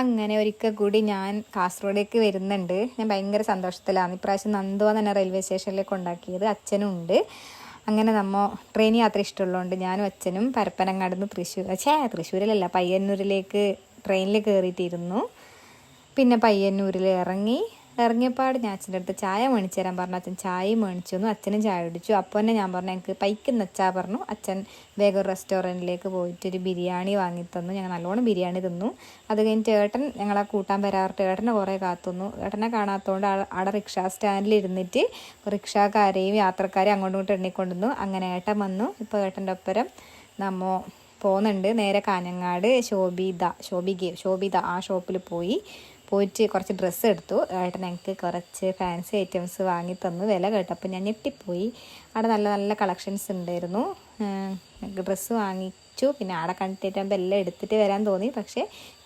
അങ്ങനെ ഒരിക്കൽ കൂടി ഞാൻ കാസർഗോഡേക്ക് വരുന്നുണ്ട്. ഞാൻ ഭയങ്കര സന്തോഷത്തിലാണ്. ഇപ്രാവശ്യം നന്ദുവ തന്നെ റെയിൽവേ സ്റ്റേഷനിലേക്ക് ഉണ്ടാക്കിയത്. അച്ഛനും ഉണ്ട്. അങ്ങനെ ട്രെയിൻ യാത്ര ഇഷ്ടമുള്ളതുകൊണ്ട് ഞാനും അച്ഛനും പരപ്പനങ്ങാട് നിന്ന് തൃശ്ശൂരിലല്ല പയ്യന്നൂരിലേക്ക് ട്രെയിനിൽ കയറിയിട്ടിരുന്നു. പിന്നെ പയ്യന്നൂരിൽ ഇറങ്ങിയപ്പാട് ഞാൻ അച്ഛൻ്റെ അടുത്ത് ചായ മേടിച്ചു തരാൻ പറഞ്ഞു. അച്ഛൻ ചായയും മേടിച്ചു തന്നു. അച്ഛനും ചായ കുടിച്ചു. അപ്പോൾ തന്നെ ഞാൻ പറഞ്ഞു എനിക്ക് പൈക്കുന്ന അച്ഛാ പറഞ്ഞു. അച്ഛൻ വേഗം റെസ്റ്റോറൻറ്റിലേക്ക് പോയിട്ട് ഒരു ബിരിയാണി വാങ്ങി തന്നു. ഞങ്ങൾ നല്ലോണം ബിരിയാണി തിന്നു. അത് കഴിഞ്ഞിട്ട് ഏട്ടൻ ഞങ്ങളെ കൂട്ടാൻ വരാറുണ്ട്. ഏട്ടനെ കുറേ കാത്തുന്നു. ഏട്ടനെ കാണാത്തതുകൊണ്ട് അവിടെ റിക്ഷാ സ്റ്റാൻഡിൽ ഇരുന്നിട്ട് റിക്ഷാക്കാരെയും യാത്രക്കാരെയും അങ്ങോട്ടും ഇങ്ങോട്ടും എണ്ണിക്കൊണ്ടുവന്നു. അങ്ങനെ ഏട്ടൻ വന്നു. ഇപ്പോൾ ഏട്ടൻ്റെ ഒപ്പരം പോകുന്നുണ്ട്. നേരെ കാഞ്ഞങ്ങാട് ശോഭിത ആ ഷോപ്പിൽ പോയിട്ട് കുറച്ച് ഡ്രസ്സ് എടുത്തു. ഏട്ടൻ ഞങ്ങൾക്ക് കുറച്ച് ഫാൻസി ഐറ്റംസ് വാങ്ങി തന്നു. വില കേട്ടപ്പോൾ ഞാൻ ഞെട്ടിപ്പോയി. അവിടെ നല്ല നല്ല കളക്ഷൻസ് ഉണ്ടായിരുന്നു. ഡ്രസ്സ് വാങ്ങിച്ചു. പിന്നെ അവിടെ കണ്ടിട്ടാകുമ്പോൾ എല്ലാം എടുത്തിട്ട് വരാൻ തോന്നി. പക്ഷേ